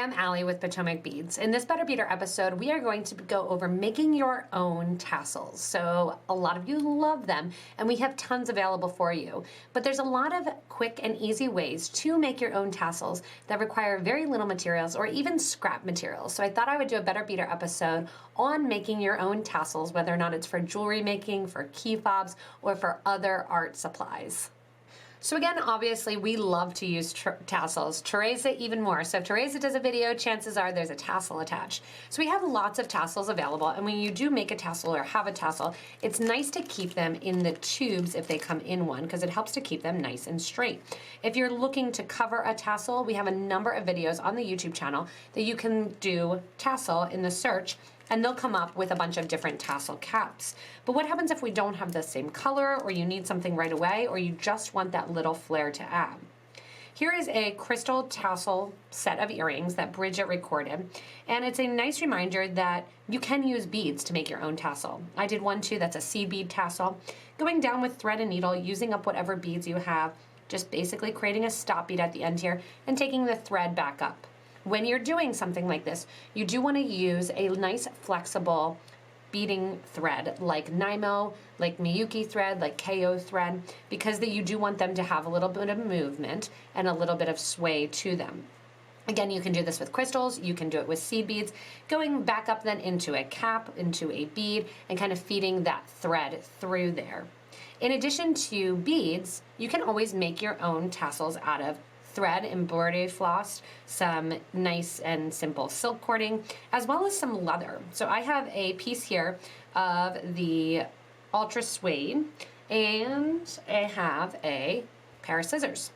I'm Allie with PotomacBeads. In this Better Beader episode, we are going to go over making your own tassels. So a lot of you love them, and we have tons available for you. But there's a lot of quick and easy ways to make your own tassels that require very little materials or even scrap materials. So I thought I would do a Better Beader episode on making your own tassels, whether or not it's for jewelry making, for key fobs, or for other art supplies. So again, obviously, we love to use tassels. Teresa even more. So if Teresa does a video, chances are there's a tassel attached. So we have lots of tassels available, and when you do make a tassel or have a tassel, it's nice to keep them in the tubes if they come in one, because it helps to keep them nice and straight. If you're looking to cover a tassel, we have a number of videos on the YouTube channel that you can do tassel in the search, and they'll come up with a bunch of different tassel caps. But what happens if we don't have the same color, or you need something right away, or you just want that little flair to add? Here is a crystal tassel set of earrings that Bridget recorded, and it's a nice reminder that you can use beads to make your own tassel. I did one too that's a seed bead tassel, going down with thread and needle, using up whatever beads you have, just basically creating a stop bead at the end here and taking the thread back up. When you're doing something like this, you do want to use a nice flexible beading thread like Nymo, like Miyuki thread, like KO thread, because you do want them to have a little bit of movement and a little bit of sway to them. Again, you can do this with crystals, you can do it with seed beads, going back up then into a cap, into a bead, and kind of feeding that thread through there. In addition to beads, you can always make your own tassels out of thread, embroidery floss, some nice and simple silk cording, as well as some leather. So I have a piece here of the ultra suede, and I have a pair of scissors.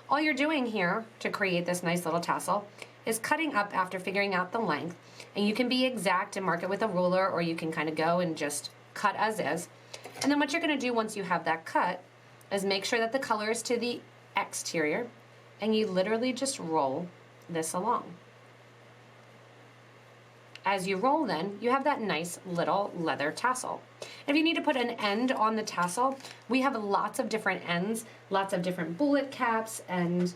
All you're doing here to create this nice little tassel is cutting up after figuring out the length, and you can be exact and mark it with a ruler, or you can kind of go and just cut as is. And then what you're going to do once you have that cut is make sure that the color is to the exterior, and you literally just roll this along. As you roll then, you have that nice little leather tassel. If you need to put an end on the tassel, we have lots of different ends, lots of different bullet caps and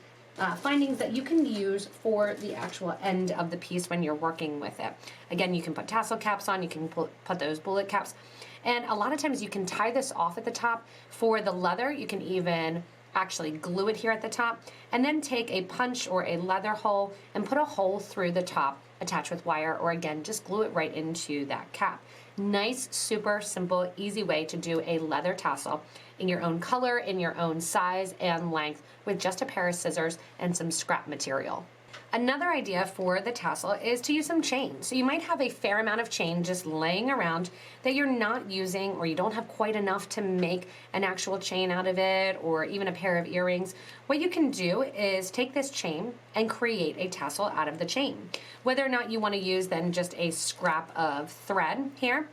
findings that you can use for the actual end of the piece when you're working with it. Again, you can put tassel caps on, you can put those bullet caps, and a lot of times you can tie this off at the top. For the leather, you can even actually glue it here at the top, and then take a punch or a leather hole and put a hole through the top, attach with wire, or again, just glue it right into that cap. Nice, super simple, easy way to do a leather tassel in your own color, in your own size and length, with just a pair of scissors and some scrap material. Another idea for the tassel is to use some chain. So you might have a fair amount of chain just laying around that you're not using, or you don't have quite enough to make an actual chain out of it, or even a pair of earrings. What you can do is take this chain and create a tassel out of the chain. Whether or not you want to use then just a scrap of thread here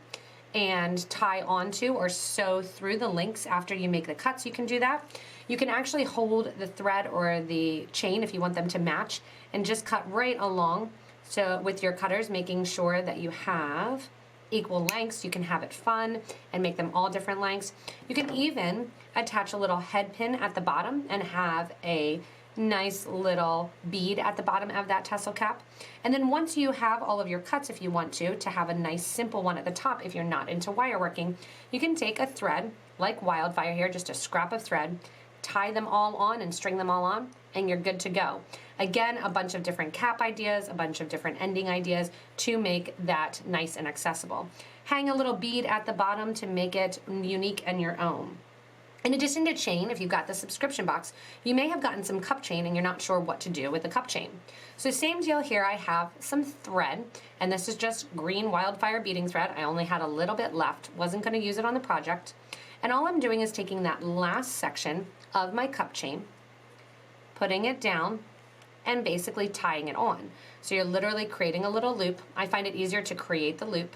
and tie onto or sew through the links after you make the cuts, you can do that. You can actually hold the thread or the chain if you want them to match, and just cut right along. So with your cutters, making sure that you have equal lengths. You can have it fun and make them all different lengths. You can even attach a little head pin at the bottom and have a nice little bead at the bottom of that tassel cap. And then once you have all of your cuts, if you want to have a nice simple one at the top, if you're not into wire working, you can take a thread like wildfire here, just a scrap of thread, tie them all on and string them all on, and you're good to go. Again, a bunch of different cap ideas, a bunch of different ending ideas to make that nice and accessible. Hang a little bead at the bottom to make it unique and your own. In addition to chain, if you've got the subscription box, you may have gotten some cup chain and you're not sure what to do with the cup chain. So same deal here, I have some thread, and this is just green wildfire beading thread. I only had a little bit left, wasn't going to use it on the project. And all I'm doing is taking that last section of my cup chain, putting it down, and basically tying it on. So you're literally creating a little loop. I find it easier to create the loop.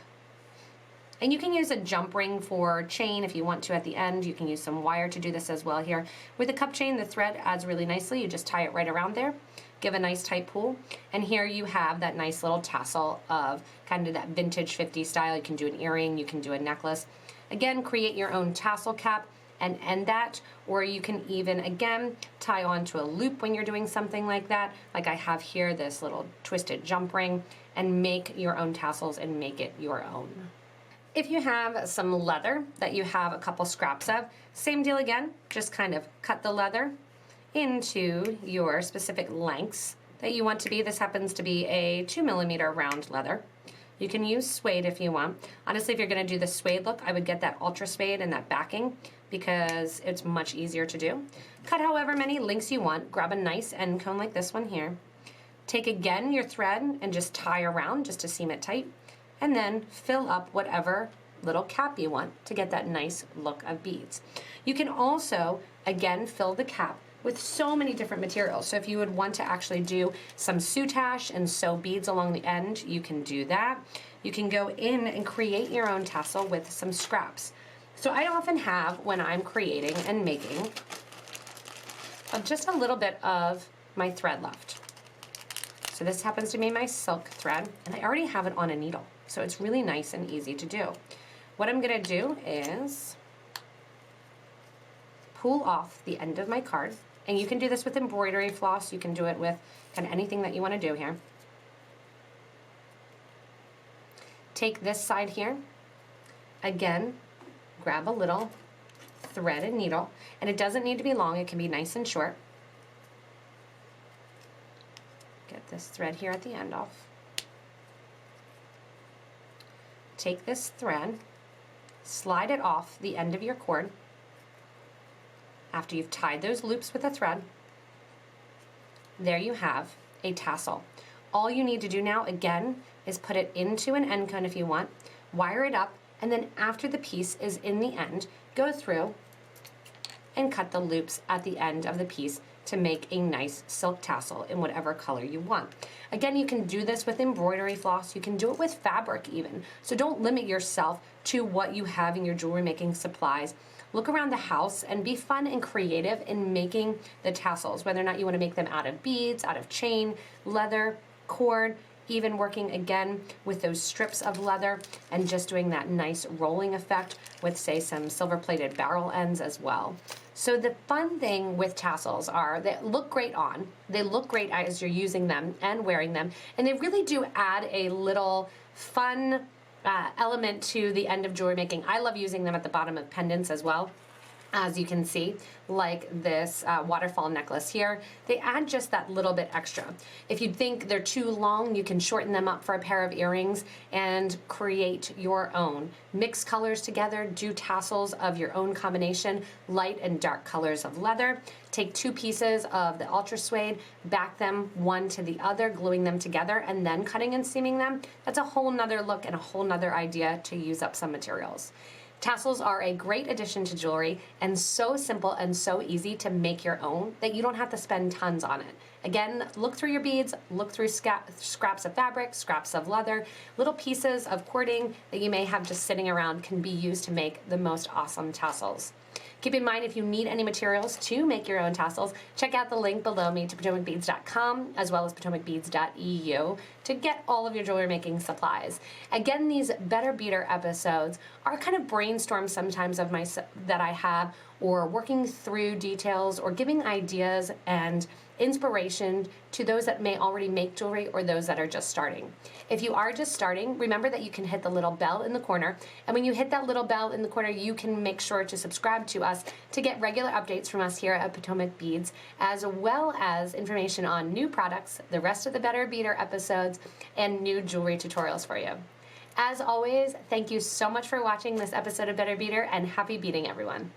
And you can use a jump ring for chain if you want to at the end. You can use some wire to do this as well here. With the cup chain, the thread adds really nicely. You just tie it right around there, give a nice tight pull, and here you have that nice little tassel of kind of that vintage 50s style. You can do an earring, you can do a necklace. Again, create your own tassel cap and end that, or you can even, again, tie onto a loop when you're doing something like that, like I have here, this little twisted jump ring, and make your own tassels and make it your own. If you have some leather that you have a couple scraps of, same deal again, just kind of cut the leather into your specific lengths that you want to be. This happens to be a 2mm round leather. You can use suede if you want. Honestly, if you're gonna do the suede look, I would get that ultra suede and that backing because it's much easier to do. Cut however many lengths you want. Grab a nice end cone like this one here. Take again your thread and just tie around just to seam it tight. And then fill up whatever little cap you want to get that nice look of beads. You can also, again, fill the cap with so many different materials. So if you would want to actually do some soutache and sew beads along the end, you can do that. You can go in and create your own tassel with some scraps. So I often have, when I'm creating and making, just a little bit of my thread left. So this happens to be my silk thread, and I already have it on a needle. So it's really nice and easy to do. What I'm gonna do is pull off the end of my card. And you can do this with embroidery floss. You can do it with kind of anything that you want to do here. Take this side here. Again, grab a little thread and needle. And it doesn't need to be long. It can be nice and short. Get this thread here at the end off. Take this thread, slide it off the end of your cord. After you've tied those loops with a thread, there you have a tassel. All you need to do now, again, is put it into an end cone if you want, wire it up, and then after the piece is in the end, go through and cut the loops at the end of the piece to make a nice silk tassel in whatever color you want. Again, you can do this with embroidery floss. You can do it with fabric even. So don't limit yourself to what you have in your jewelry making supplies. Look around the house and be fun and creative in making the tassels, whether or not you want to make them out of beads, out of chain, leather, cord, even working again with those strips of leather and just doing that nice rolling effect with, say, some silver-plated barrel ends as well. So the fun thing with tassels are they look great on, they look great as you're using them and wearing them, and they really do add a little fun element to the end of jewelry making. I love using them at the bottom of pendants as well. As you can see, like this waterfall necklace here, they add just that little bit extra. If you think they're too long, you can shorten them up for a pair of earrings and create your own. Mix colors together, do tassels of your own combination, light and dark colors of leather. Take two pieces of the ultra suede, back them one to the other, gluing them together, and then cutting and seaming them. That's a whole nother look and a whole nother idea to use up some materials. Tassels are a great addition to jewelry and so simple and so easy to make your own that you don't have to spend tons on it. Again, look through your beads, look through scraps of fabric, scraps of leather, little pieces of cording that you may have just sitting around can be used to make the most awesome tassels. Keep in mind, if you need any materials to make your own tassels, check out the link below me to PotomacBeads.com as well as PotomacBeads.eu to get all of your jewelry making supplies. Again, these Better Beader episodes are kind of brainstorms sometimes of that I have, or working through details or giving ideas and inspiration to those that may already make jewelry or those that are just starting. If you are just starting, remember that you can hit the little bell in the corner, and when you hit that little bell in the corner, you can make sure to subscribe to us to get regular updates from us here at Potomac Beads, as well as information on new products, the rest of the Better Beader episodes, and new jewelry tutorials for you. As always, thank you so much for watching this episode of Better Beader, and happy beading, everyone.